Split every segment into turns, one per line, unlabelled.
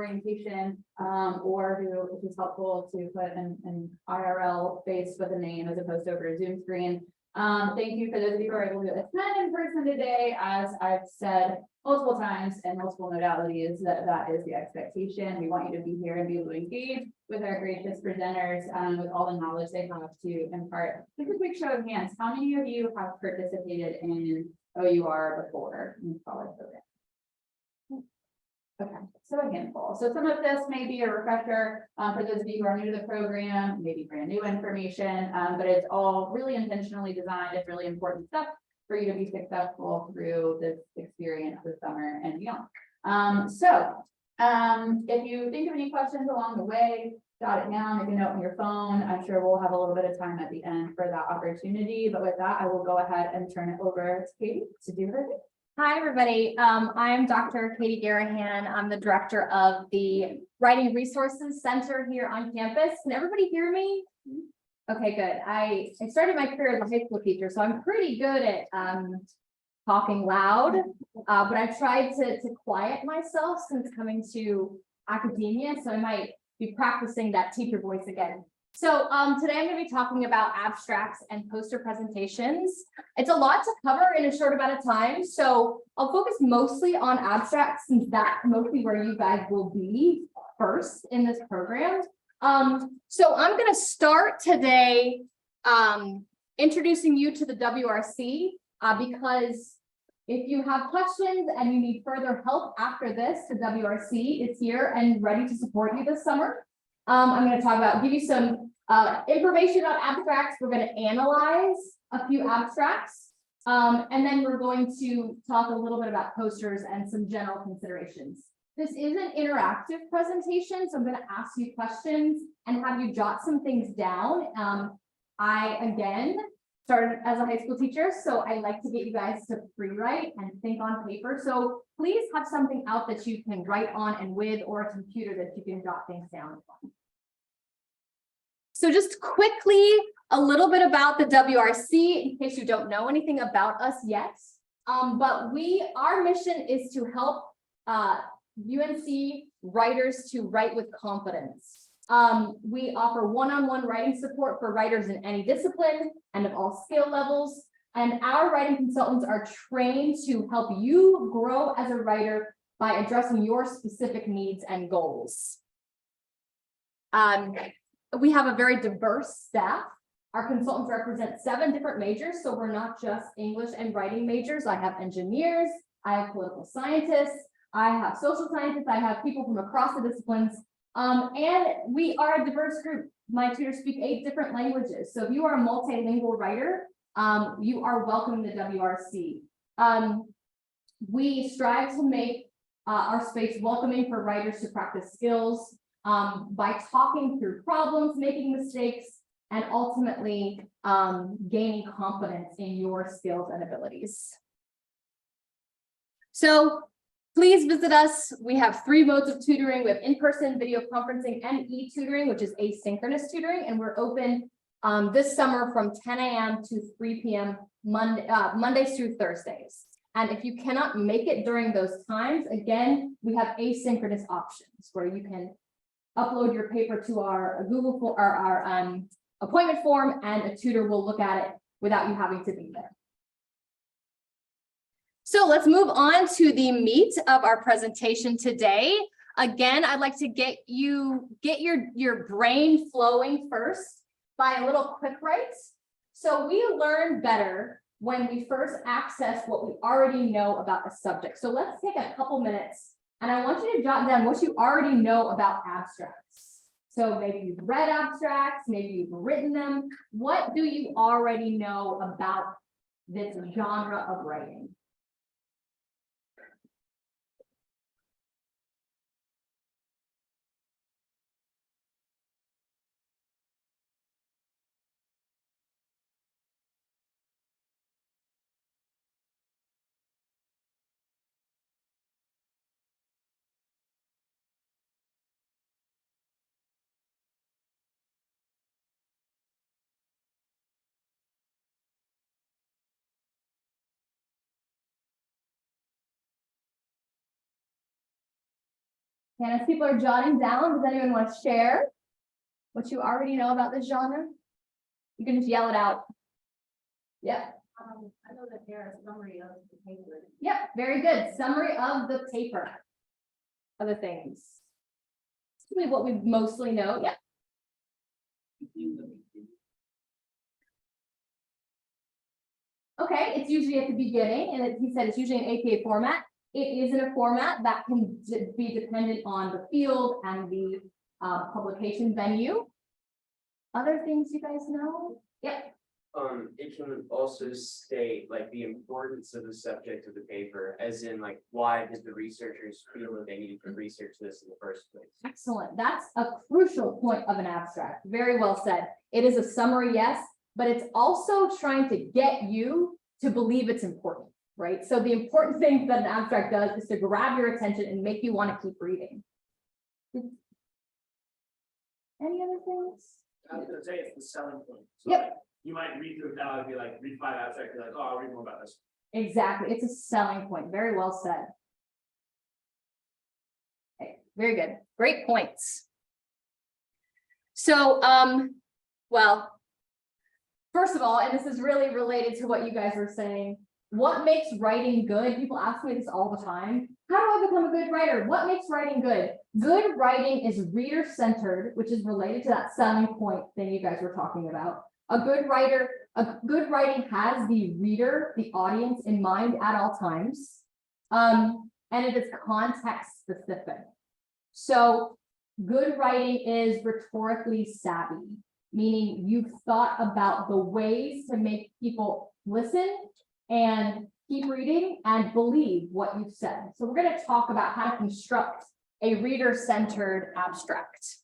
orientation, or who, which is helpful to put an IRL face with a name as opposed to over a Zoom screen. Thank you for those of you who are able to attend in person today. As I've said multiple times and multiple modalities, that is the expectation. We want you to be here and be able to engage with our gracious presenters, with all the knowledge they have to impart. Just a quick show of hands. How many of you have participated in OUR before in college program? Okay, so a handful. So some of this may be a refresher for those of you who are new to the program, maybe brand new information, but it's all really intentionally designed. It's really important stuff for you to be successful through this experience this summer and beyond. If you think of any questions along the way, jot it down, make a note on your phone. I'm sure we'll have a little bit of time at the end for that opportunity, but with that, I will go ahead and turn it over to Katie to do her thing.
Hi, everybody. I'm Dr. Katie Garahan. I'm the director of the Writing Resources Center here on campus. Can everybody hear me? Okay, good. I started my career as a high school teacher, so I'm pretty good at talking loud, but I've tried to quiet myself since coming to academia, so I might be practicing that teacher voice again. So today I'm going to be talking about abstracts and poster presentations. It's a lot to cover in a short amount of time, so I'll focus mostly on abstracts since that's mostly where you guys will be first in this program. So I'm going to start today introducing you to the WRC because if you have questions and you need further help after this, the WRC is here and ready to support you this summer. I'm going to give you some information on abstracts. We're going to analyze a few abstracts, and then we're going to talk a little bit about posters and some general considerations. This is an interactive presentation, so I'm going to ask you questions and have you jot some things down. I, again, started as a high school teacher, so I like to get you guys to free write and think on paper. So please have something out that you can write on and with, or a computer that you can jot things down on. So just quickly, a little bit about the WRC, in case you don't know anything about us yet. But our mission is to help UNC writers to write with confidence. We offer one-on-one writing support for writers in any discipline and of all skill levels. And our writing consultants are trained to help you grow as a writer by addressing your specific needs and goals. We have a very diverse staff. Our consultants represent 7 different majors, so we're not just English and writing majors. I have engineers, I have political scientists, I have social scientists, I have people from across the disciplines. And we are a diverse group. My tutors speak 8 different languages. So if you are a multilingual writer, you are welcome in the WRC. We strive to make our space welcoming for writers to practice skills by talking through problems, making mistakes, and ultimately gaining confidence in your skills and abilities. So please visit us. We have 3 modes of tutoring. We have in-person, video conferencing, and e-tutoring, which is asynchronous tutoring. And we're open this summer from 10 a.m. to 3 p.m. Mondays through Thursdays. And if you cannot make it during those times, again, we have asynchronous options where you can upload your paper to our Google or our appointment form, and a tutor will look at it without you having to be there. So let's move on to the meat of our presentation today. Again, I'd like to get your brain flowing first by a little quick write. So we learn better when we first access what we already know about a subject. So let's take a couple minutes and I want you to jot down what you already know about abstracts. So maybe you've read abstracts, maybe you've written them. What do you already know about this genre of writing? And as people are jotting down, does anyone want to share what you already know about this genre? You can just yell it out. Yep.
I know that there are summary of the paper.
Yep, very good. Summary of the paper. Other things. Really what we mostly know. Yep. Okay, it's usually at the beginning, and he said it's usually an APA format. It is in a format that can be dependent on the field and the publication venue. Other things you guys know? Yep.
It can also state like the importance of the subject of the paper, as in like, why did the researchers feel that they needed to research this in the first place?
Excellent. That's a crucial point of an abstract. Very well said. It is a summary, yes, but it's also trying to get you to believe it's important, right? So the important thing that an abstract does is to grab your attention and make you want to keep reading. Any other things?
I was gonna say it's the selling point. So
Yep.
You might read through that and be like, read 5 abstracts, you're like, oh, I'll read more about this.
Exactly. It's a selling point. Very well said. Okay, very good. Great points. So, well, first of all, and this is really related to what you guys were saying, what makes writing good? People ask me this all the time. How do I become a good writer? What makes writing good? Good writing is reader-centered, which is related to that selling point thing you guys were talking about. A good writing has the reader, the audience in mind at all times. And it is context specific. So good writing is rhetorically savvy, meaning you've thought about the ways to make people listen and keep reading and believe what you've said. So we're going to talk about how to construct a reader-centered abstract.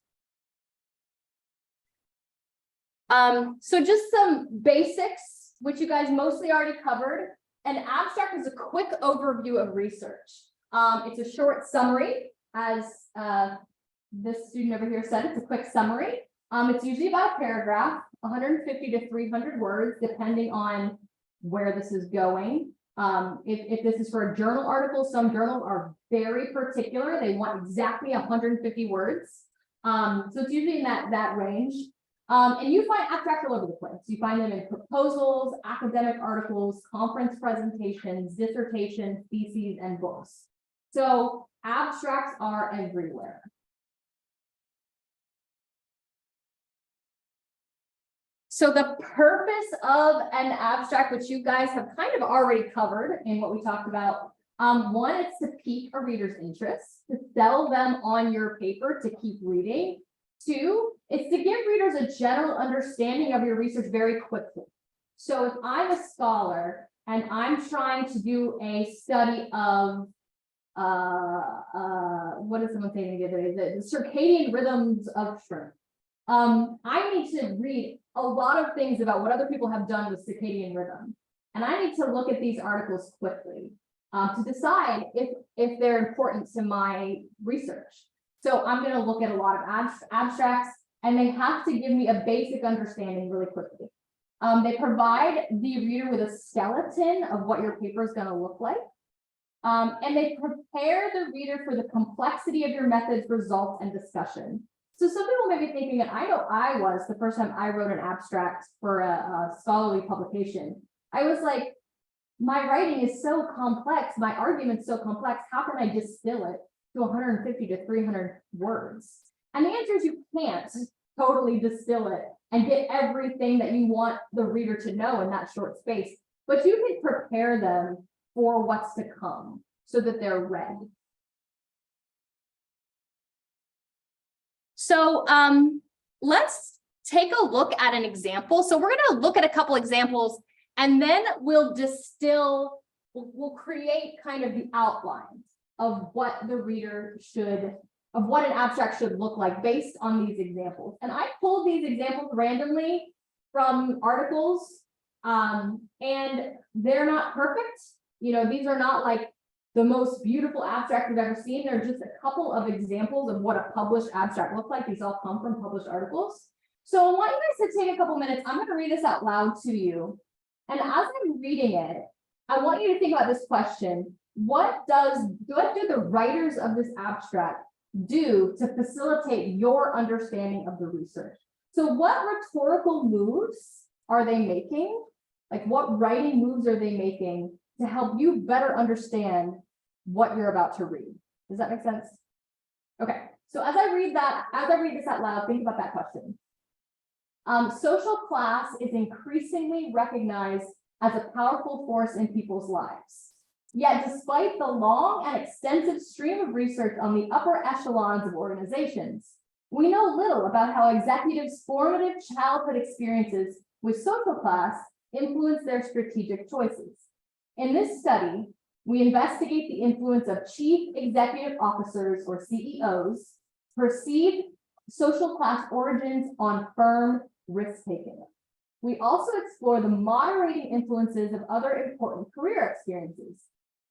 So just some basics, which you guys mostly already covered. An abstract is a quick overview of research. It's a short summary, as this student over here said, it's a quick summary. It's usually about a paragraph, 150 to 300 words, depending on where this is going. If this is for a journal article, some journals are very particular. They want exactly 150 words. So it's usually in that range. And you find abstracts all over the place. You find them in proposals, academic articles, conference presentations, dissertations, theses, and books. So abstracts are everywhere. So the purpose of an abstract, which you guys have kind of already covered in what we talked about, one, it's to pique a reader's interest, to sell them on your paper to keep reading. Two, it's to give readers a general understanding of your research very quickly. So if I'm a scholar and I'm trying to do a study of, what did someone say the other day? The circadian rhythms of shrimp. I need to read a lot of things about what other people have done with circadian rhythm. And I need to look at these articles quickly to decide if they're important to my research. So I'm going to look at a lot of abstracts, and they have to give me a basic understanding really quickly. They provide the reader with a skeleton of what your paper is going to look like. And they prepare the reader for the complexity of your methods, results, and discussion. So some people may be thinking, and I know I was the first time I wrote an abstract for a scholarly publication. I was like, my writing is so complex, my argument's so complex, how can I distill it to 150 to 300 words? And the answer is you can't totally distill it and get everything that you want the reader to know in that short space, but you can prepare them for what's to come so that they're ready. So let's take a look at an example. So we're going to look at a couple examples, and then we'll distill, we'll create kind of the outlines of what the reader should, of what an abstract should look like based on these examples. And I pulled these examples randomly from articles, and they're not perfect. You know, these are not like the most beautiful abstract we've ever seen. They're just a couple of examples of what a published abstract looks like. These all come from published articles. So I want you guys to take a couple minutes. I'm going to read this out loud to you. And as I'm reading it, I want you to think about this question. What do the writers of this abstract do to facilitate your understanding of the research? So what rhetorical moves are they making? Like what writing moves are they making to help you better understand what you're about to read? Does that make sense? Okay, so as I read this out loud, think about that question. Social class is increasingly recognized as a powerful force in people's lives. Yet despite the long and extensive stream of research on the upper echelons of organizations, we know little about how executives' formative childhood experiences with social class influence their strategic choices. In this study, we investigate the influence of chief executive officers or CEOs' perceived social class origins on firm risk-taking. We also explore the moderating influences of other important career experiences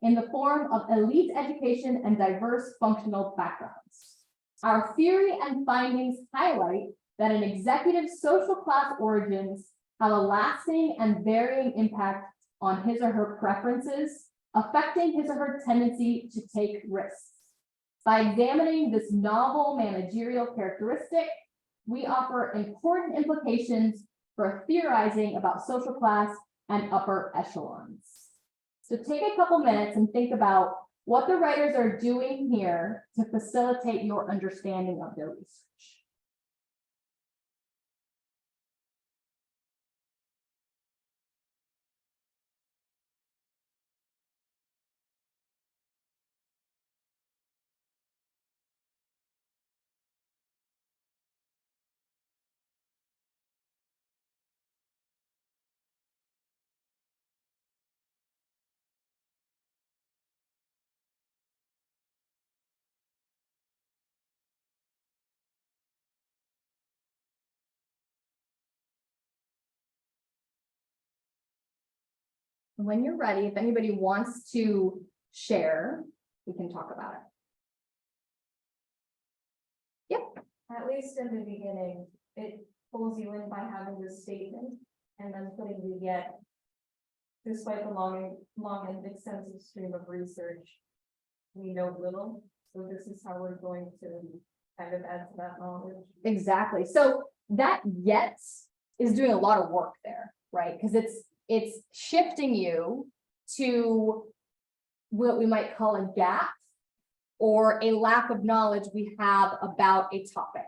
in the form of elite education and diverse functional backgrounds. Our theory and findings highlight that an executive's social class origins have a lasting and varying impact on his or her preferences, affecting his or her tendency to take risks. By examining this novel managerial characteristic, we offer important implications for theorizing about social class and upper echelons. So take a couple minutes and think about what the writers are doing here to facilitate your understanding of their research. When you're ready, if anybody wants to share, we can talk about it. Yep.
At least in the beginning, it pulls you in by having this statement and then putting the yet. Despite the long and extensive stream of research, we know little. So this is how we're going to kind of add to that knowledge.
Exactly. So that yet is doing a lot of work there, right? Because it's shifting you to what we might call a gap or a lack of knowledge we have about a topic.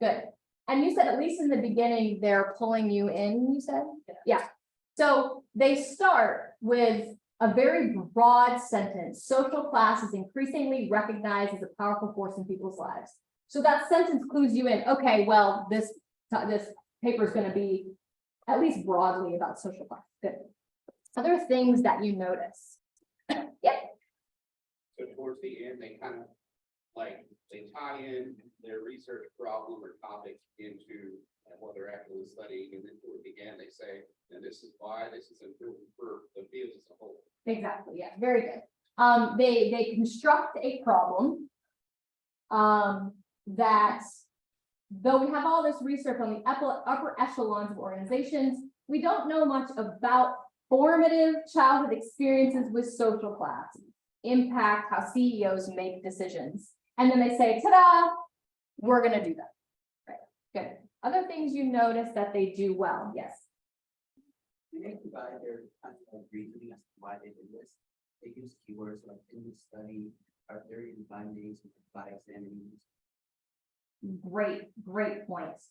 Good. And you said, at least in the beginning, they're pulling you in, you said? Yeah. So they start with a very broad sentence. Social class is increasingly recognized as a powerful force in people's lives. So that sentence clues you in. Okay, well, this paper is going to be at least broadly about social class. Good. Other things that you notice. Yep.
So towards the end, they kind of like they tie in their research problem or topic into what they're actually studying, and then toward the end they say, and this is why this is important for the field as a whole.
Exactly. Yeah. Very good. They construct a problem that, though we have all this research on the upper echelons of organizations, we don't know much about formative childhood experiences with social class, impact how CEOs make decisions. And then they say, ta-da, we're going to do that. Right. Good. Other things you notice that they do well. Yes.
They provide their kind of reasoning as to why they did this. They use keywords like in the study, our theory and findings, by examining.
Great points.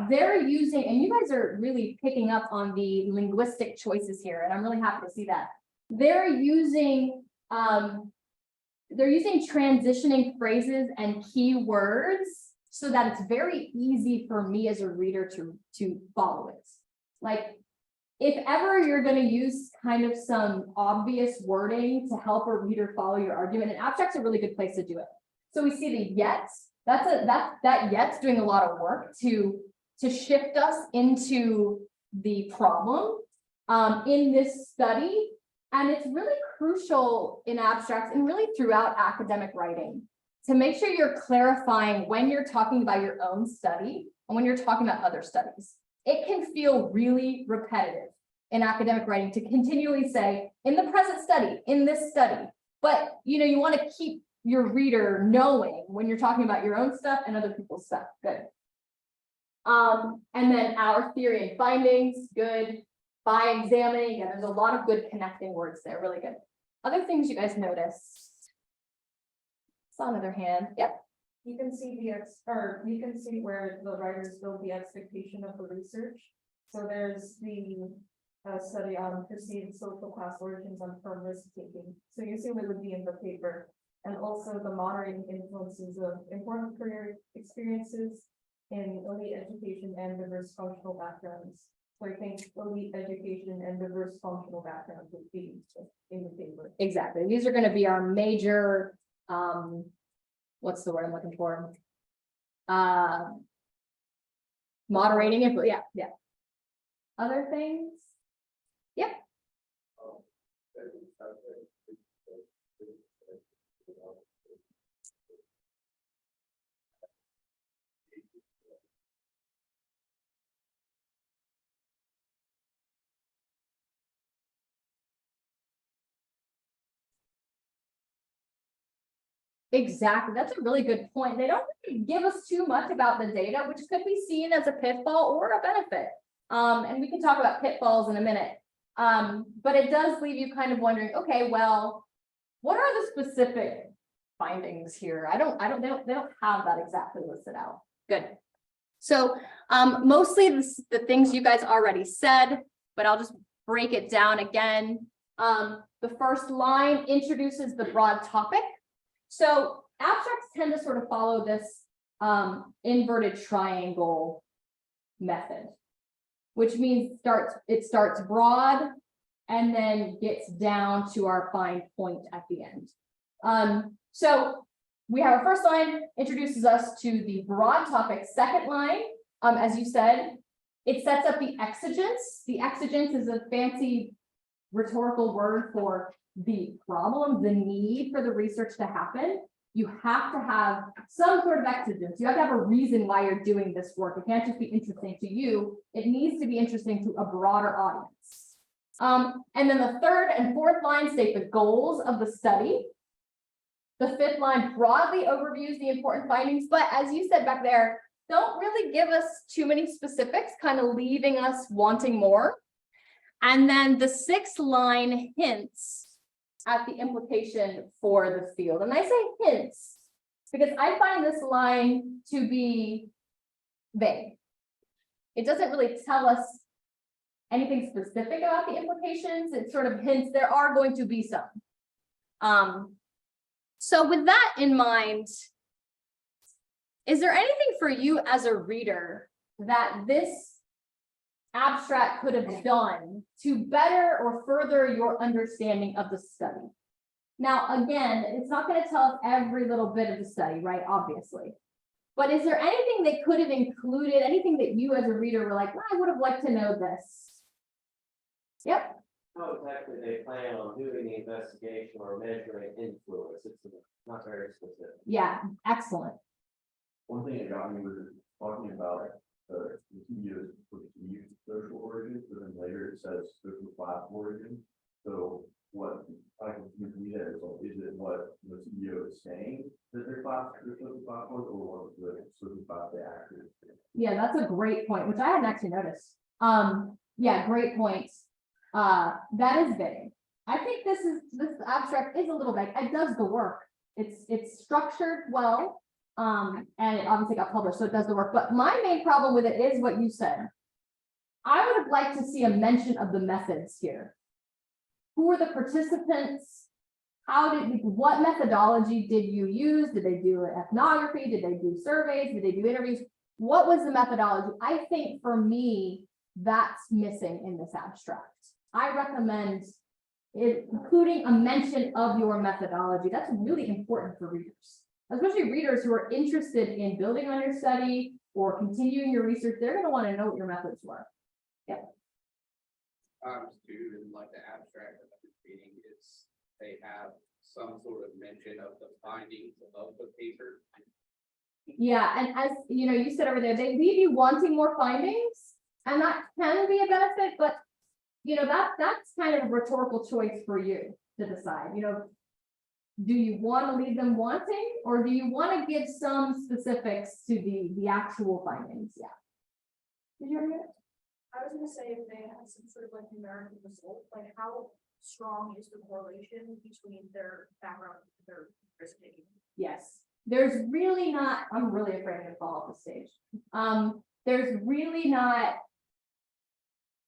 They're using, and you guys are really picking up on the linguistic choices here, and I'm really happy to see that. They're using transitioning phrases and keywords so that it's very easy for me as a reader to follow it. Like, if ever you're going to use kind of some obvious wording to help a reader follow your argument, and abstract's a really good place to do it. So we see the yet. That yet's doing a lot of work to shift us into the problem in this study. And it's really crucial in abstracts and really throughout academic writing to make sure you're clarifying when you're talking about your own study and when you're talking about other studies. It can feel really repetitive in academic writing to continually say, in the present study, in this study, but you want to keep your reader knowing when you're talking about your own stuff and other people's stuff. Good. And then our theory and findings, good. By examining, yeah, there's a lot of good connecting words there, really good. Other things you guys notice? Saw another hand, yep.
You can see you can see where the writers build the expectation of the research. So there's the study on perceived social class origins on firm risk taking. So you assume it would be in the paper. And also the moderating influences of important career experiences in elite education and diverse functional backgrounds. So I think elite education and diverse functional backgrounds would be in the paper.
Exactly. These are going to be our major, what's the word I'm looking for? Moderating influence. Yeah. Other things? Yep. Exactly. That's a really good point. They don't really give us too much about the data, which could be seen as a pitfall or a benefit. And we can talk about pitfalls in a minute. But it does leave you kind of wondering, okay, well, what are the specific findings here? they don't have that exactly listed out. Good. So, mostly the things you guys already said, but I'll just break it down again. The first line introduces the broad topic. So abstracts tend to sort of follow this inverted triangle method, which means it starts broad and then gets down to our fine point at the end. So we have our first line introduces us to the broad topic. Second line, as you said, it sets up the exigence. The exigence is a fancy rhetorical word for the problem, the need for the research to happen. You have to have some sort of exigence. You have to have a reason why you're doing this work. It can't just be interesting to you. It needs to be interesting to a broader audience. And then the third and fourth line state the goals of the study. The fifth line broadly overviews the important findings, but as you said back there, don't really give us too many specifics, kind of leaving us wanting more. And then the sixth line hints at the implication for the field. And I say hints because I find this line to be vague. It doesn't really tell us anything specific about the implications. It sort of hints there are going to be some. So with that in mind, is there anything for you as a reader that this abstract could have done to better or further your understanding of the study? Now, again, it's not going to tell us every little bit of the study, right? Obviously. But is there anything that could have included, anything that you as a reader were like, well, I would have liked to know this? Yep.
How exactly they plan on doing the investigation or measuring influence? It's not very specific.
Yeah, excellent.
One thing that got me was talking about the CEOs perceived social origins, but then later it says social class origin. So what I can see there is it what the CEO is saying that their social class was, or what the social class they actually say?
Yeah, that's a great point, which I hadn't actually noticed. Yeah, great points. That is vague. I think this abstract is a little vague. It does the work. It's structured well. And it obviously got published, so it does the work. But my main problem with it is what you said. I would have liked to see a mention of the methods here. Who are the participants? What methodology did you use? Did they do ethnography? Did they do surveys? Did they do interviews? What was the methodology? I think for me, that's missing in this abstract. I recommend including a mention of your methodology. That's really important for readers. Especially readers who are interested in building on your study or continuing your research, they're going to want to know what your methods were. Yeah.
Too, in like the abstract that I've been reading, they have some sort of mention of the findings of the paper.
Yeah, and as you know, you said over there, they leave you wanting more findings, and that can be a benefit, but you know, that's kind of a rhetorical choice for you to decide. You know, do you want to leave them wanting, or do you want to give some specifics to the actual findings? Yeah. Did you hear it?
I was gonna say if they had some sort of like numerical result, like how strong is the correlation between their background and their risk taking?
Yes, there's really not, I'm really afraid to fall off the stage. There's really not.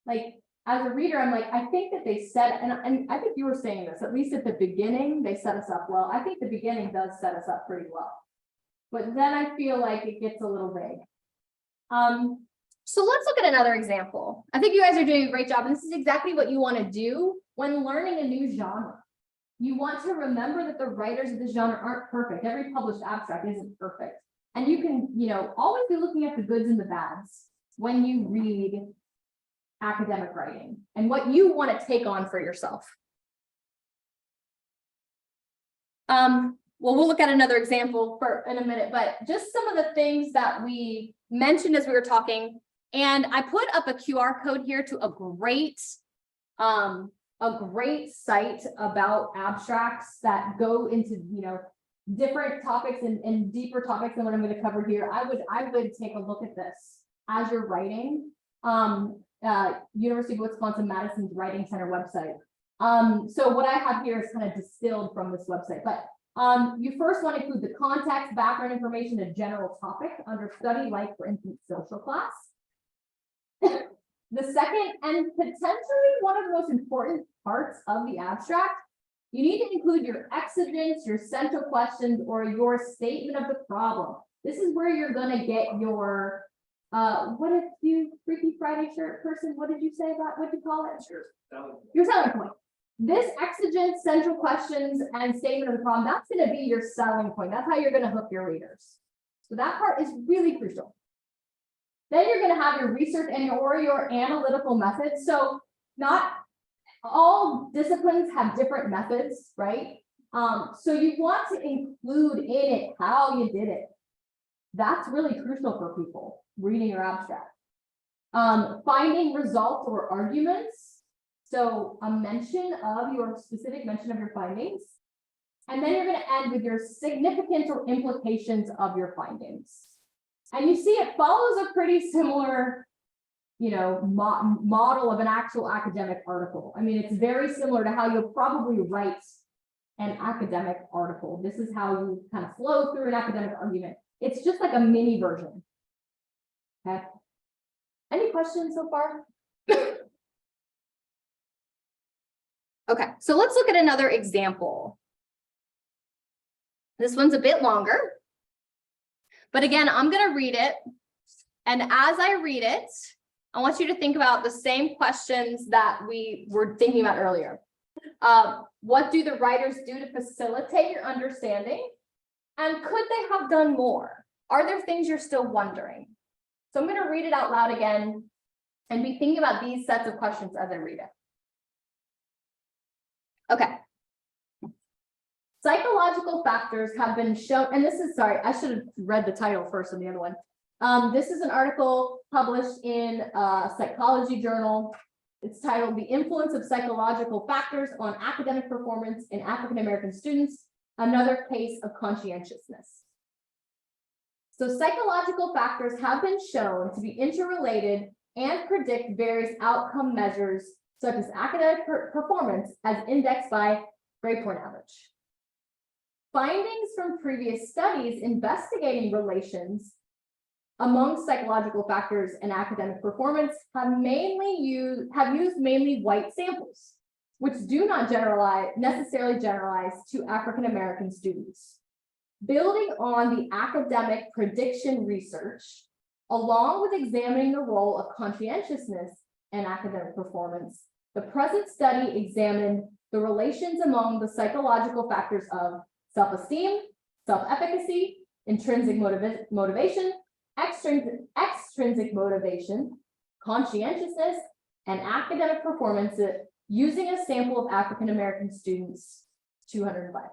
Like, as a reader, I'm like, I think that they set, and I think you were saying this, at least at the beginning, they set us up well. I think the beginning does set us up pretty well. But then I feel like it gets a little vague. So let's look at another example. I think you guys are doing a great job, and this is exactly what you want to do when learning a new genre. You want to remember that the writers of the genre aren't perfect. Every published abstract isn't perfect. And you can, always be looking at the goods and the bads when you read academic writing and what you want to take on for yourself. Well, we'll look at another example in a minute, but just some of the things that we mentioned as we were talking. And I put up a QR code here to a great site about abstracts that go into, different topics and deeper topics than what I'm going to cover here. I would take a look at this as you're writing. University of Wisconsin-Madison's Writing Center website. So what I have here is kind of distilled from this website, but you first want to include the context, background information, a general topic under study, like for instance, social class. The second, and potentially one of the most important parts of the abstract, you need to include your exigence, your central questions, or your statement of the problem. This is where you're going to get your what if you Freaky Friday shirt person? What did you say about what you call it? Your selling point. This exigent, central questions, and statement of the problem, that's going to be your selling point. That's how you're going to hook your readers. So that part is really crucial. Then you're going to have your research and your analytical methods. So not all disciplines have different methods, right? So you want to include in it how you did it. That's really crucial for people reading your abstract. Finding results or arguments. So a mention of your specific mention of your findings. And then you're going to end with your significance or implications of your findings. And you see it follows a pretty similar, model of an actual academic article. I mean, it's very similar to how you'll probably write an academic article. This is how you kind of flow through an academic argument. It's just like a mini version. Okay. Any questions so far? Okay, so let's look at another example. This one's a bit longer, but again, I'm going to read it. And as I read it, I want you to think about the same questions that we were thinking about earlier. What do the writers do to facilitate your understanding? And could they have done more? Are there things you're still wondering? So I'm going to read it out loud again and be thinking about these sets of questions as I read it. Okay. Psychological factors have been shown, and this is, sorry, I should have read the title first on the other one. This is an article published in a psychology journal. It's titled "The Influence of Psychological Factors on Academic Performance in African American Students, Another Case of Conscientiousness." So psychological factors have been shown to be interrelated and predict various outcome measures such as academic performance as indexed by grade point average. Findings from previous studies investigating relations among psychological factors and academic performance have used mainly white samples, which do not necessarily generalize to African American students. Building on the academic prediction research, along with examining the role of conscientiousness and academic performance, the present study examined the relations among the psychological factors of self-esteem, self-efficacy, intrinsic motivation, extrinsic motivation, conscientiousness, and academic performance using a sample of African American students, 205.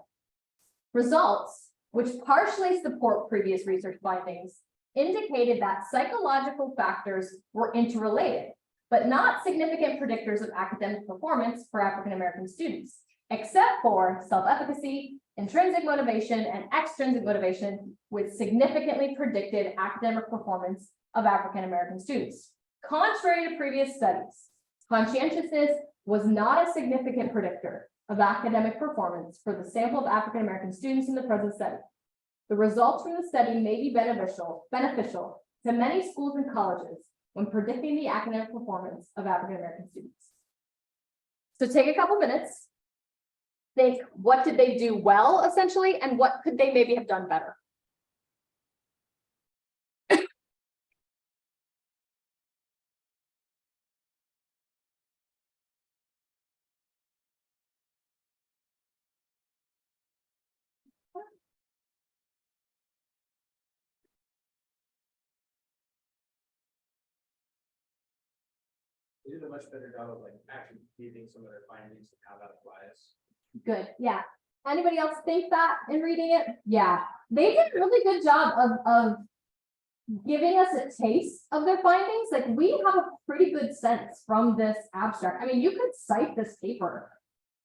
Results, which partially support previous research findings, indicated that psychological factors were interrelated, but not significant predictors of academic performance for African American students, except for self-efficacy intrinsic motivation and extrinsic motivation with significantly predicted academic performance of African American students. Contrary to previous studies, conscientiousness was not a significant predictor of academic performance for the sample of African American students in the present study. The results from the study may be beneficial to many schools and colleges when predicting the academic performance of African American students. So take a couple minutes, think what did they do well, essentially, and what could they maybe have done better?
They did a much better job of like actually reading some of their findings and how that applies.
Good, yeah. Anybody else think that in reading it? Yeah, they did a really good job of giving us a taste of their findings. Like, we have a pretty good sense from this abstract. I mean, you could cite this paper,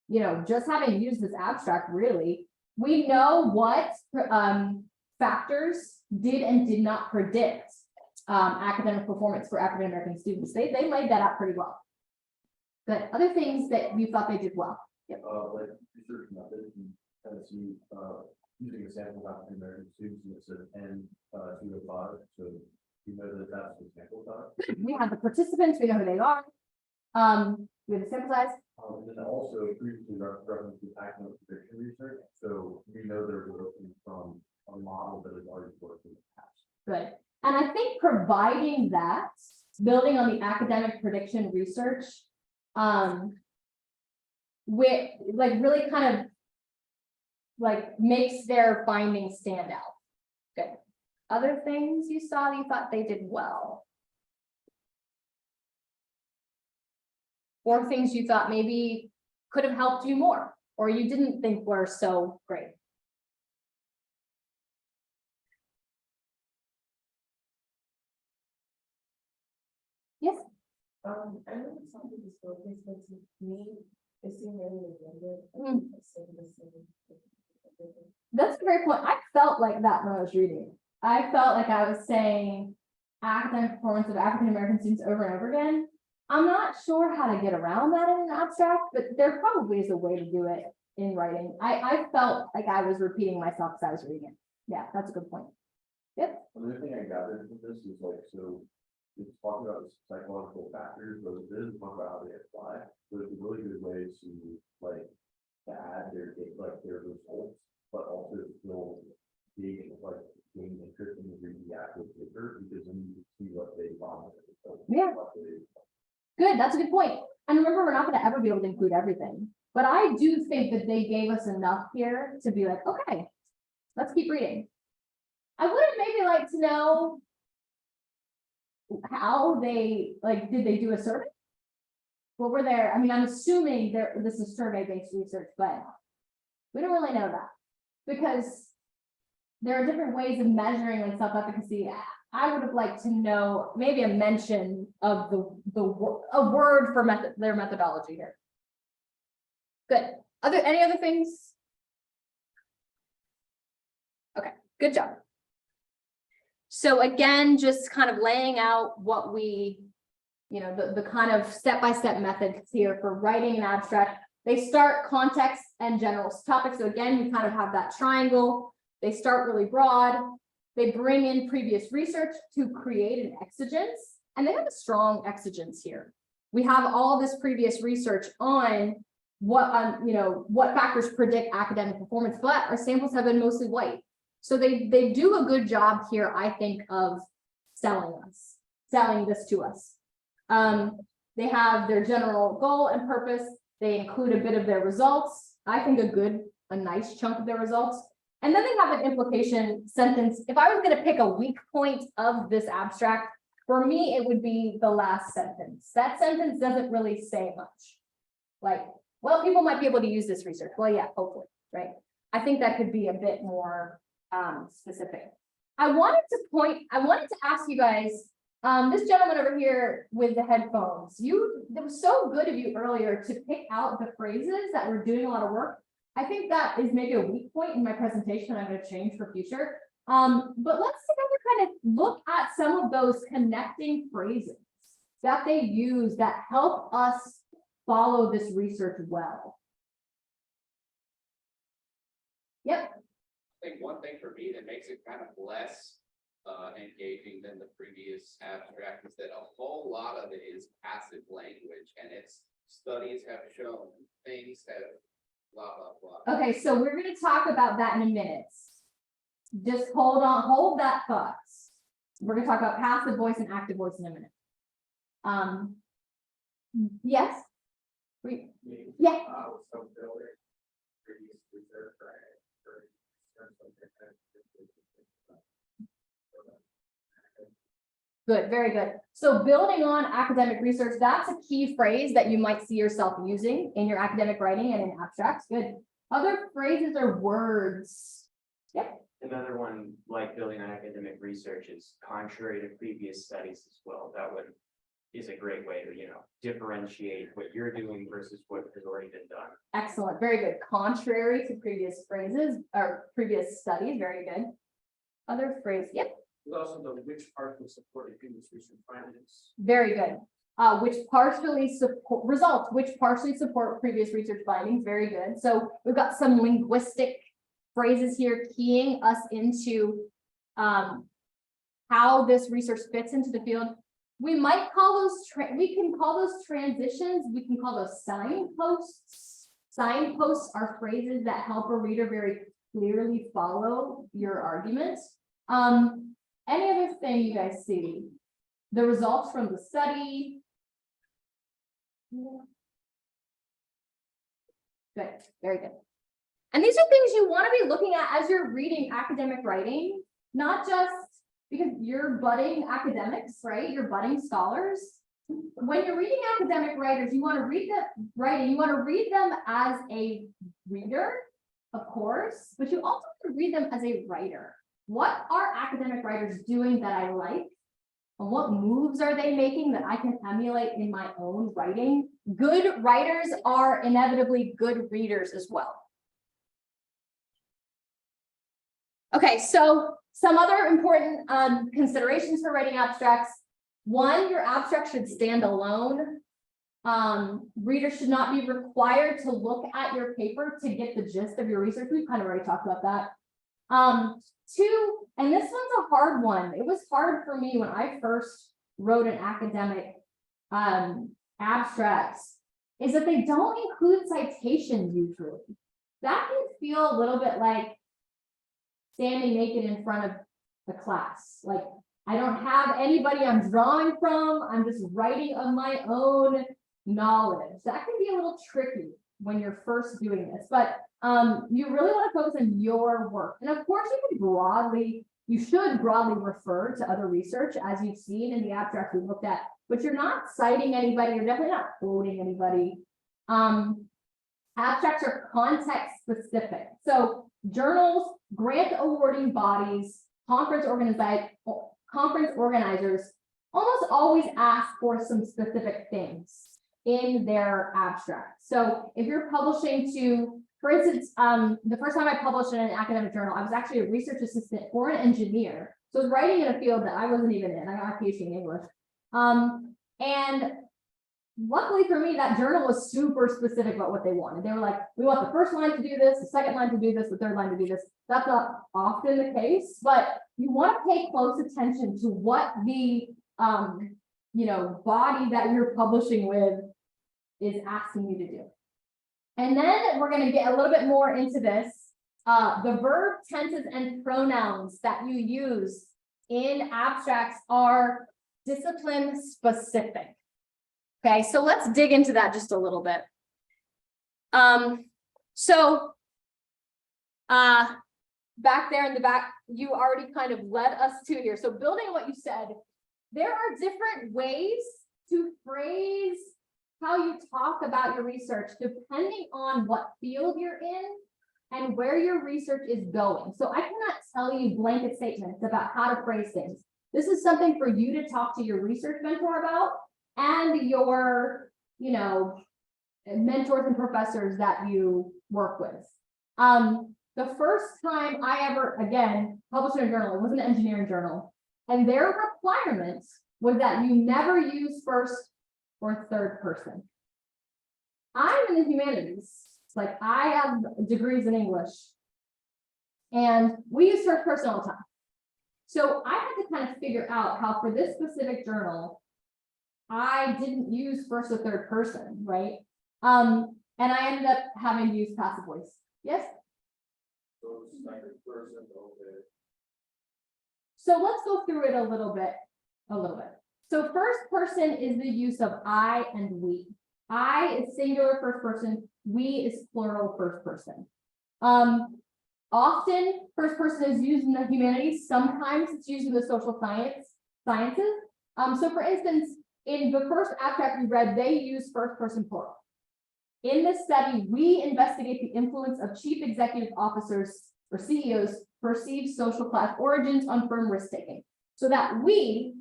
you know, just having used this abstract, really. We know what factors did and did not predict academic performance for African American students. They laid that out pretty well. Good. Other things that you thought they did well? Yep.
Like research methods and kind of see, using a sample of African American students, and it's an N 205, so you know that that's the sample size.
We have the participants, we know who they are. We have the sample size.
And then also previously referenced the academic prediction research, so we know they're working from a model that has already worked in the past.
Good. And I think providing that, building on the academic prediction research, with like really kind of like makes their findings stand out. Good. Other things you saw that you thought they did well? Or things you thought maybe could have helped you more, or you didn't think were so great? Yes.
I know something is focused, but to me, it seemed really redundant.
Mm. That's a great point. I felt like that when I was reading. I felt like I was saying academic performance of African American students over and over again. I'm not sure how to get around that in an abstract, but there probably is a way to do it in writing. I felt like I was repeating myself as I was reading it. Yeah, that's a good point. Yep.
Another thing I gathered from this is like, so it's talking about psychological factors, but it doesn't talk about how they apply. So it's a really good way to like to add their results, but also still being like gain interest in reading the actual paper, because then you can see what they found.
Yeah. Good, that's a good point. And remember, we're not going to ever be able to include everything, but I do think that they gave us enough here to be like, okay, let's keep reading. I would have maybe liked to know how they, like, did they do a survey? What were there? I mean, I'm assuming this is survey-based research, but we don't really know that because there are different ways of measuring like self-efficacy. I would have liked to know maybe a mention of a word for their methodology here. Good. Any other things? Okay, good job. So again, just kind of laying out what we, you know, the kind of step-by-step methods here for writing an abstract. They start context and general topics. So again, you kind of have that triangle. They start really broad. They bring in previous research to create an exigence, and they have a strong exigence here. We have all this previous research on what, you know, what factors predict academic performance, but our samples have been mostly white. So they do a good job here, I think, of selling this to us. They have their general goal and purpose. They include a bit of their results. I think a nice chunk of their results. And then they have an implication sentence. If I was going to pick a weak point of this abstract, for me, it would be the last sentence. That sentence doesn't really say much. Like, well, people might be able to use this research. Well, yeah, hopefully, right? I think that could be a bit more specific. I wanted to ask you guys, this gentleman over here with the headphones, it was so good of you earlier to pick out the phrases that were doing a lot of work. I think that is maybe a weak point in my presentation I'm gonna change for future. But let's together kind of look at some of those connecting phrases that they use that help us follow this research well. Yep,
I think one thing for me that makes it kind of less engaging than the previous abstract is that a whole lot of it is passive language, and it's studies have shown, things have blah, blah, blah.
okay, so we're gonna talk about that in a minute. Just hold on, hold that thought. We're gonna talk about passive voice and active voice in a minute. Yes? Yeah.
Some builder, previous research,
Good, very good. So building on academic research, that's a key phrase that you might see yourself using in your academic writing and in abstracts. Good. Other phrases or words. Yep.
Another one, like building on academic research, is contrary to previous studies as well. That one is a great way to, differentiate what you're doing versus what has already been done.
Excellent. Very good. Contrary to previous phrases or previous studies. Very good. Other phrase. Yep.
there's also the which part will support a previous research findings.
Very good. Which partially support results, which partially support previous research findings. Very good. So we've got some linguistic phrases here keying us into how this research fits into the field. We might call those, we can call those transitions, we can call those signposts. Signposts are phrases that help a reader very clearly follow your argument. Any other thing you guys see? The results from the study. Good, very good. And these are things you want to be looking at as you're reading academic writing, not just because you're budding academics, right? You're budding scholars. When you're reading academic writers, you want to read the writing, you want to read them as a reader, of course, but you also want to read them as a writer. What are academic writers doing that I like? And what moves are they making that I can emulate in my own writing? Good writers are inevitably good readers as well. Okay, so some other important considerations for writing abstracts. One, your abstract should stand alone. Readers should not be required to look at your paper to get the gist of your research. We've kind of already talked about that. Two, and this one's a hard one. It was hard for me when I first wrote an academic abstracts, is that they don't include citations usually. That can feel a little bit like standing naked in front of the class. Like, I don't have anybody I'm drawing from. I'm just writing on my own knowledge. That can be a little tricky when you're first doing this, but you really want to focus on your work. And of course, you should broadly refer to other research, as you've seen in the abstract we looked at, but you're not citing anybody, you're definitely not quoting anybody. Abstracts are context specific. So journals, grant awarding bodies, conference organizers almost always ask for some specific things in their abstract. So if you're publishing to, for instance, the first time I published in an academic journal, I was actually a research assistant for an engineer. So I was writing in a field that I wasn't even in. I got a PhD in English. And luckily for me, that journal was super specific about what they wanted. They were like, we want the first line to do this, the second line to do this, the third line to do this. That's not often the case, but you want to pay close attention to what the body that you're publishing with is asking you to do. And then we're going to get a little bit more into this. The verb, tenses, and pronouns that you use in abstracts are discipline specific. Okay, so let's dig into that just a little bit. Back there in the back, you already kind of led us to here. So building on what you said, there are different ways to phrase how you talk about your research, depending on what field you're in and where your research is going. So I cannot tell you blanket statements about how to phrase things. This is something for you to talk to your research mentor about and your, mentors and professors that you work with. The first time I ever, again, published in a journal, it was an engineering journal. And their requirement was that you never use first or third person. I'm in the humanities, like I have degrees in English. And we use first person all the time. So I had to kind of figure out how for this specific journal, I didn't use first or third person, right? And I ended up having to use passive voice. Yes? So let's go through it a little bit. So first person is the use of I and we. I is singular first person, we is plural first person. Often first person is used in the humanities, sometimes it's used in the social sciences. So for instance, in the first abstract we read, they use first person plural. In this study, we investigate the influence of chief executive officers or CEOs' perceived social class origins on firm risk taking. So that we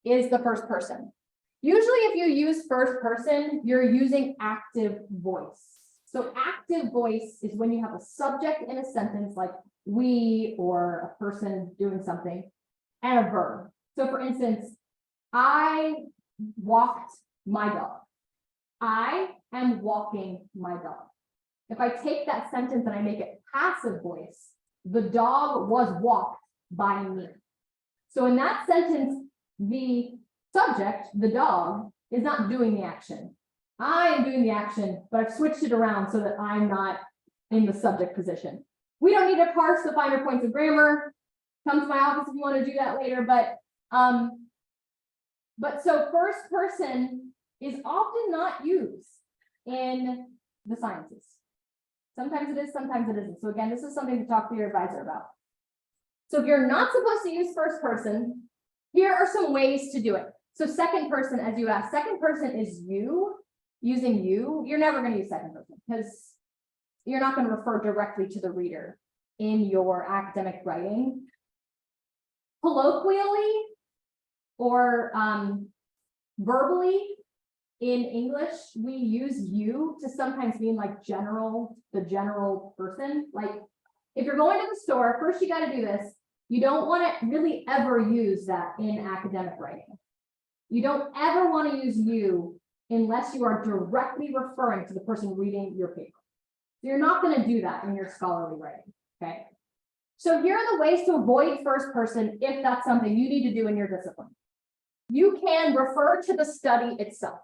is the first person. Usually if you use first person, you're using active voice. So active voice is when you have a subject in a sentence like we or a person doing something and a verb. So for instance, I walked my dog. I am walking my dog. If I take that sentence and I make it passive voice, the dog was walked by me. So in that sentence, the subject, the dog, is not doing the action. I am doing the action, but I've switched it around so that I'm not in the subject position. We don't need to parse the finer points of grammar. Come to my office if you want to do that later, but so first person is often not used in the sciences. Sometimes it is, sometimes it isn't. So again, this is something to talk to your advisor about. So if you're not supposed to use first person, here are some ways to do it. So second person, as you asked, second person is you, using you. You're never going to use second person because you're not going to refer directly to the reader in your academic writing. Colloquially or verbally in English, we use you to sometimes mean like the general person. Like if you're going to the store, first you got to do this. You don't want to really ever use that in academic writing. You don't ever want to use you unless you are directly referring to the person reading your paper. So you're not going to do that in your scholarly writing, okay? So here are the ways to avoid first person if that's something you need to do in your discipline. You can refer to the study itself.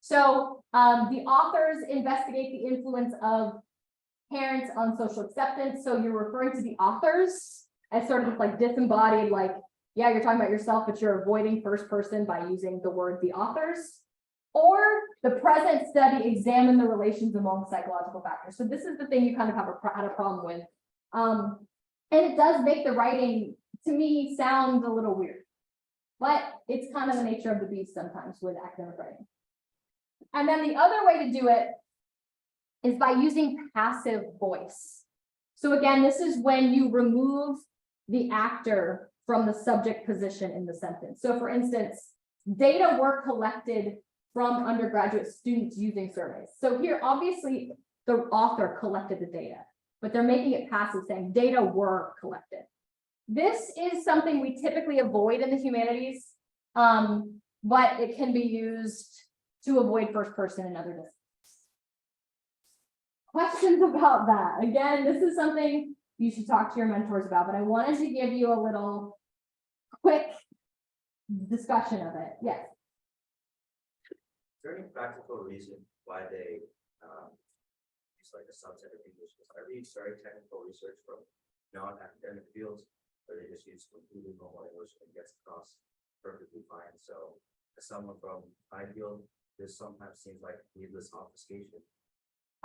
So the authors investigate the influence of parents on social acceptance. So you're referring to the authors as sort of like disembodied, like, yeah, you're talking about yourself, but you're avoiding first person by using the word the authors. Or the present study examine the relations among psychological factors. So this is the thing you kind of had a problem with. And it does make the writing, to me, sound a little weird. But it's kind of the nature of the beast sometimes with academic writing. And then the other way to do it is by using passive voice. So again, this is when you remove the actor from the subject position in the sentence. So for instance, data were collected from undergraduate students using surveys. So here, obviously, the author collected the data, but they're making it passive, saying data were collected. This is something we typically avoid in the humanities, but it can be used to avoid first person in other disciplines. Questions about that? Again, this is something you should talk to your mentors about, but I wanted to give you a little quick discussion of it. Yes.
Is there any practical reason why they use like a subset of English? Are they starting technical research from non-academic fields, or they just use completely normal English and gets across perfectly fine? So as someone from my field, this sometimes seems like needless obfuscation.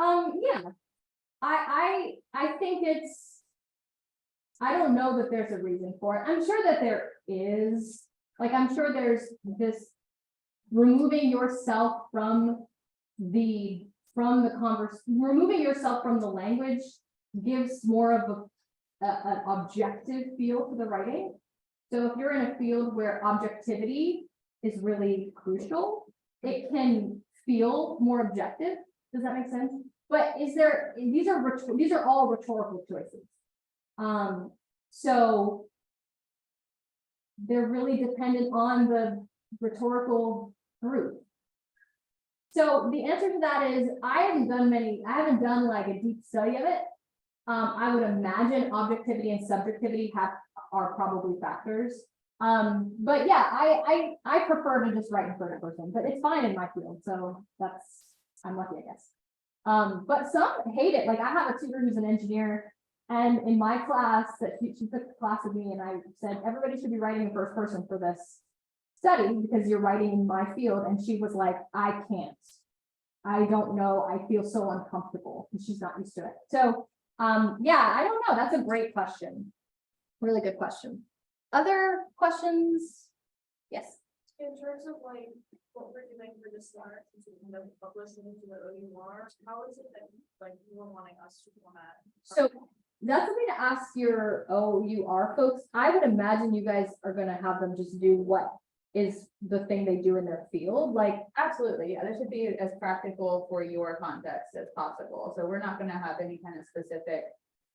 Yeah, I think it's, I don't know that there's a reason for it. I'm sure that there is, like, I'm sure there's this removing yourself from the removing yourself from the language gives more of an objective feel to the writing. So if you're in a field where objectivity is really crucial, it can feel more objective. Does that make sense? but these are all rhetorical choices. So they're really dependent on the rhetorical group. So the answer to that is, I haven't done like a deep study of it. I would imagine objectivity and subjectivity are probably factors. But yeah, I prefer to just write in first person, but it's fine in my field, so I'm lucky, I guess. But some hate it. Like I have a tutor who's an engineer, and in my class that she took the class with me, and I said everybody should be writing in first person for this study because you're writing in my field, and she was like, I can't. I don't know. I feel so uncomfortable because she's not used to it. So yeah, I don't know. That's a great question. Really good question. Other questions? Yes.
In terms of like what we're doing for this letter, since we kind of listening to the OUR, how is it that like you were wanting us to format?
So that's something to ask your OUR folks. I would imagine you guys are going to have them just do what is the thing they do in their field. Like,
Absolutely, yeah, this should be as practical for your context as possible. So we're not gonna have any kind of specific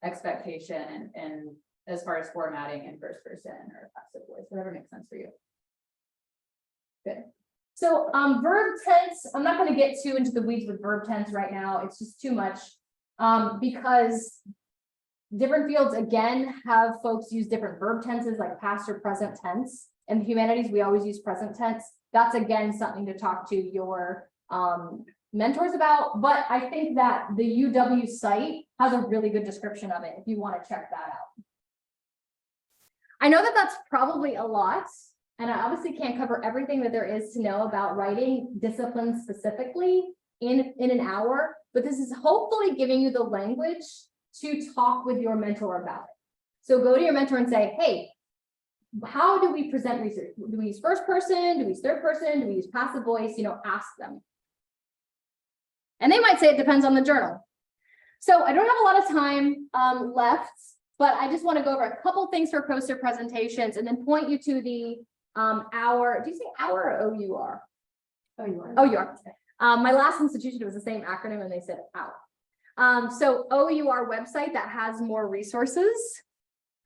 expectation and as far as formatting in first person or passive voice, whatever makes sense for you. Good.
so verb tense, I'm not going to get too into the weeds with verb tense right now. It's just too much. Because different fields again have folks use different verb tenses like past or present tense. In the humanities, we always use present tense. That's again something to talk to your mentors about. But I think that the UW site has a really good description of it if you want to check that out. I know that that's probably a lot, and I obviously can't cover everything that there is to know about writing disciplines specifically in an hour, but this is hopefully giving you the language to talk with your mentor about it. So go to your mentor and say, hey, how do we present research? Do we use first person? Do we use third person? Do we use passive voice? Ask them. And they might say it depends on the journal. So I don't have a lot of time left, but I just want to go over a couple things for poster presentations and then point you to the OUR. Do you say OUR or OUR? OUR. My last institution, it was the same acronym and they said OUR. So OUR website that has more resources.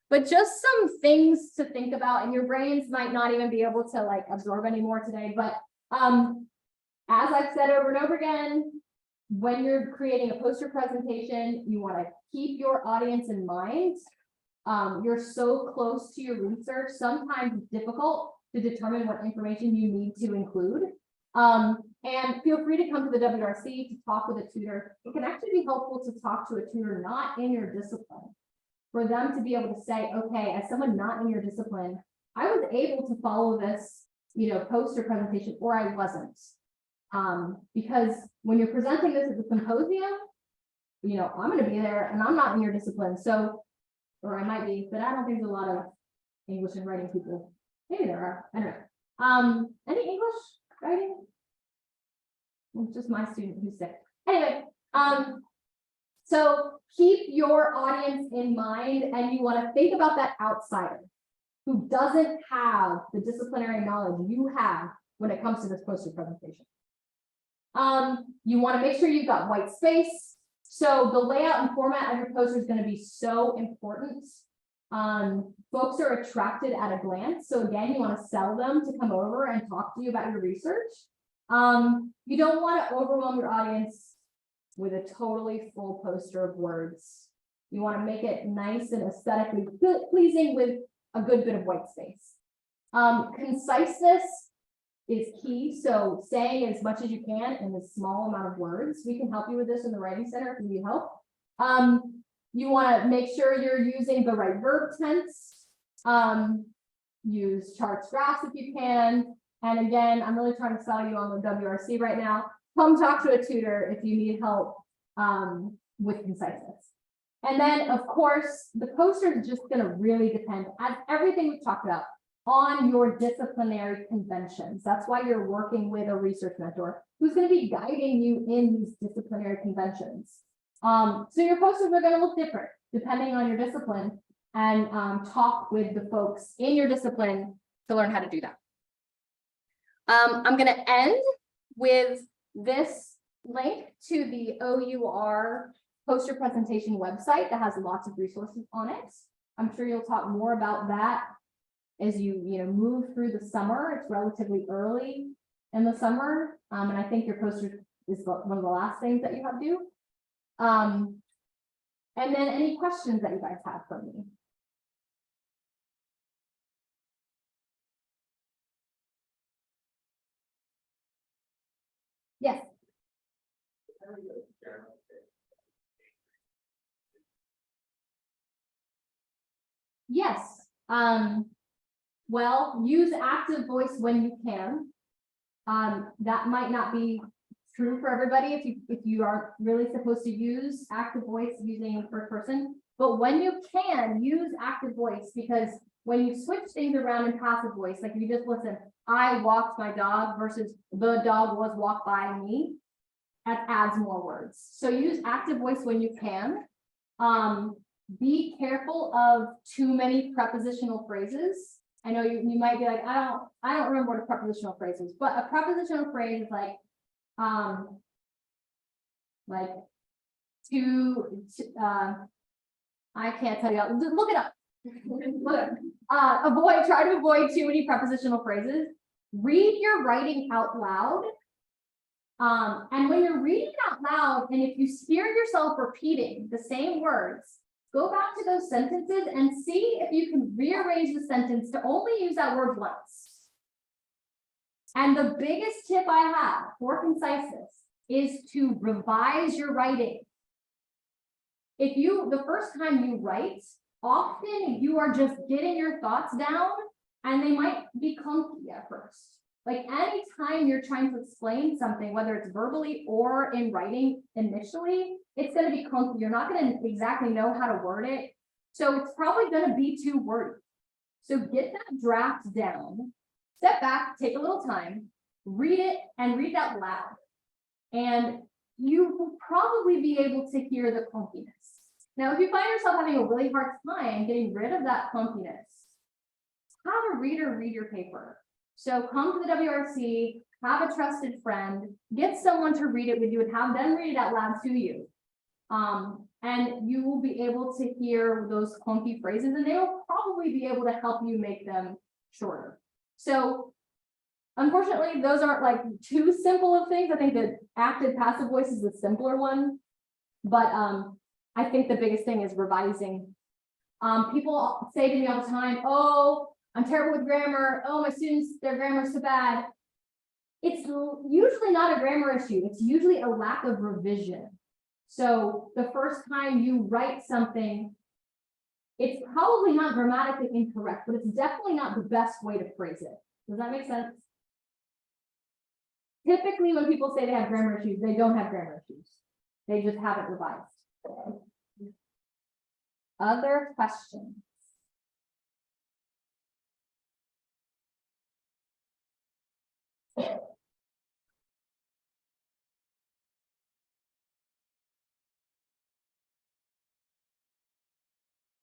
But just some things to think about, and your brains might not even be able to like absorb anymore today. But as I've said over and over again, when you're creating a poster presentation, you want to keep your audience in mind. You're so close to your research, sometimes it's difficult to determine what information you need to include. And feel free to come to the WRC to talk with a tutor. It can actually be helpful to talk to a tutor not in your discipline, for them to be able to say, okay, as someone not in your discipline, I was able to follow this, poster presentation, or I wasn't. Because when you're presenting this at the symposium, I'm going to be there and I'm not in your discipline. So, or I might be, but I don't think there's a lot of English and writing people. Maybe there are. Anyway, any English writing? It's just my student who's sick. Anyway, so keep your audience in mind, and you want to think about that outsider who doesn't have the disciplinary knowledge you have when it comes to this poster presentation. You want to make sure you've got white space. So the layout and format of your poster is going to be so important. Folks are attracted at a glance. So again, you want to sell them to come over and talk to you about your research. You don't want to overwhelm your audience with a totally full poster of words. You want to make it nice and aesthetically pleasing with a good bit of white space. Conciseness is key. So saying as much as you can in a small amount of words. We can help you with this in the Writing Center if you need help. You want to make sure you're using the right verb tense. Use charts, graphs if you can. And again, I'm really trying to sell you on the WRC right now. Come talk to a tutor if you need help with conciseness. And then, of course, the poster is just going to really depend, as everything we've talked about, on your disciplinary conventions. That's why you're working with a research mentor who's going to be guiding you in these disciplinary conventions. So your posters are going to look different depending on your discipline, and talk with the folks in your discipline to learn how to do that. I'm going to end with this link to the OUR poster presentation website that has lots of resources on it. I'm sure you'll talk more about that as you move through the summer. It's relatively early in the summer, and I think your poster is one of the last things that you have to do. And then any questions that you guys have for me? Yes. Yes. Well, use active voice when you can. That might not be true for everybody if you are really supposed to use active voice using first person, but when you can, use active voice, because when you switch things around in passive voice, like if you just listen, I walked my dog versus the dog was walked by me, that adds more words. So use active voice when you can. Be careful of too many prepositional phrases. I know you might be like, I don't remember what a prepositional phrase is, but a prepositional phrase is like I can't tell you, look it up. Try to avoid too many prepositional phrases. Read your writing out loud. And when you're reading it out loud, and if you hear yourself repeating the same words, go back to those sentences and see if you can rearrange the sentence to only use that word once. And the biggest tip I have for conciseness is to revise your writing. If the first time you write, often you are just getting your thoughts down and they might be clunky at first. Like anytime you're trying to explain something, whether it's verbally or in writing initially, it's going to be clunky. You're not going to exactly know how to word it. So it's probably going to be too wordy. So get that draft down, step back, take a little time, read it and read it out loud. And you will probably be able to hear the clunkiness. Now, if you find yourself having a really hard time getting rid of that clunkiness, have a reader read your paper. So come to the WRC, have a trusted friend, get someone to read it with you and have them read it out loud to you. And you will be able to hear those clunky phrases and they will probably be able to help you make them shorter. So unfortunately, those aren't like too simple of things. I think that active passive voice is the simpler one, but I think the biggest thing is revising. People say to me all the time, oh, I'm terrible with grammar. Oh, my students, their grammar is so bad. It's usually not a grammar issue. It's usually a lack of revision. So the first time you write something, it's probably not grammatically incorrect, but it's definitely not the best way to phrase it. Does that make sense? Typically, when people say they have grammar issues, they don't have grammar issues. They just haven't revised. Other questions?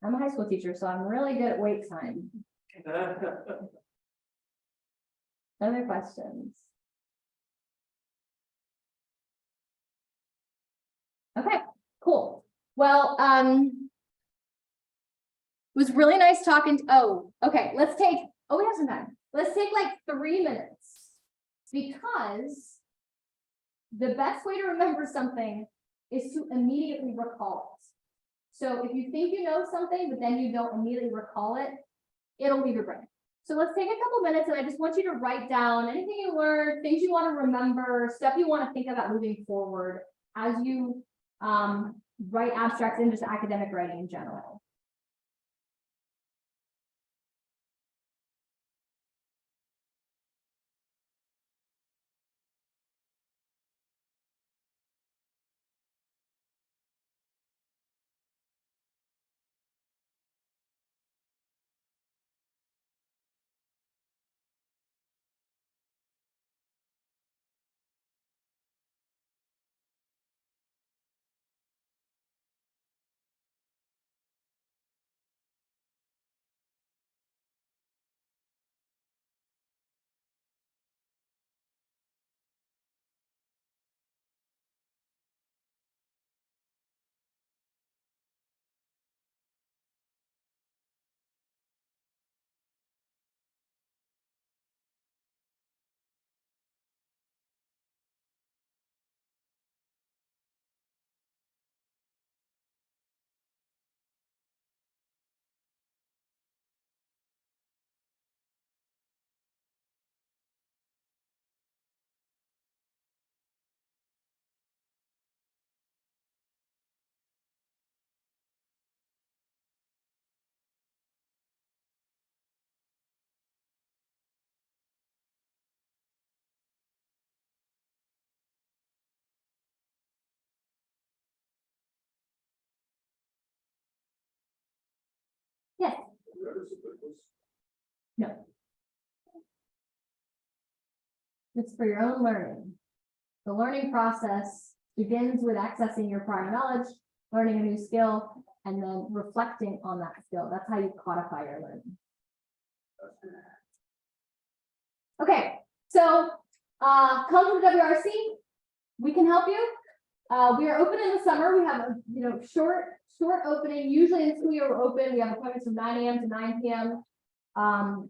I'm a high school teacher, so I'm really good at wait time. Other questions? Okay, cool. Well, it was really nice talking. Okay, we have some time. Let's take like 3 minutes, because the best way to remember something is to immediately recall it. So if you think you know something, but then you don't immediately recall it, it'll leave your brain. So let's take a couple minutes and I just want you to write down anything you learned, things you want to remember, stuff you want to think about moving forward as you write abstracts and just academic writing in general. It's for your own learning. The learning process begins with accessing your prior knowledge, learning a new skill, and then reflecting on that skill. That's how you codify your learning. Okay, so come to the WRC. We can help you. We are open in the summer. We have a short opening. Usually in the school year we're open. We have appointments from 9 a.m. to 9 p.m.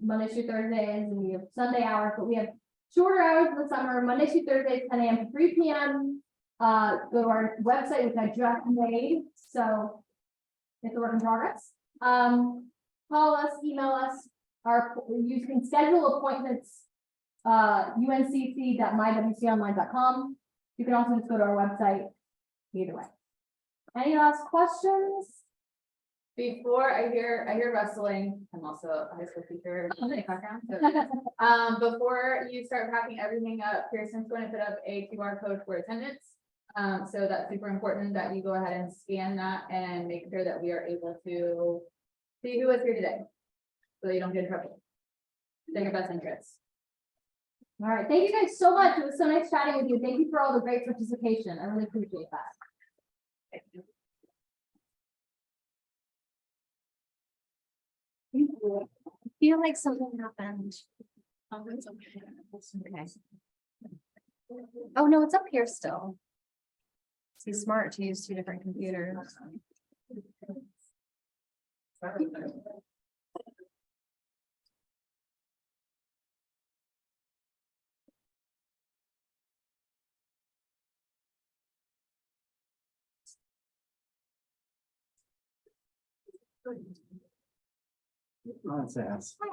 Monday through Thursdays, and we have Sunday hours, but we have shorter hours in the summer, Monday through Thursdays, 10 a.m. to 3 p.m. Go to our website, which I just made, so it's a work in progress. Call us, email us, you can schedule appointments, uncc.mywconline.com. You can also just go to our website, either way. Any last questions?
Before I hear rustling, I'm also a high school teacher in the background. So, before you start packing everything up, Pearson's going to put up a QR code for attendance. So that's super important that you go ahead and scan that and make sure that we are able to see who is here today. So you don't get in trouble. Take your best interests.
All right, thank you guys so much. It was so nice chatting with you. Thank you for all the great participation. I really appreciate that. I feel like something happened. Oh, it's okay. Okay. Oh, no, it's up here still. He's smart to use two different computers. Hi,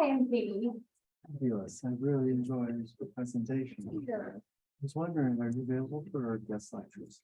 I'm Katie.
Fabulous. I really enjoyed the presentation.
Sure.
I was wondering, are you available for guest lectures?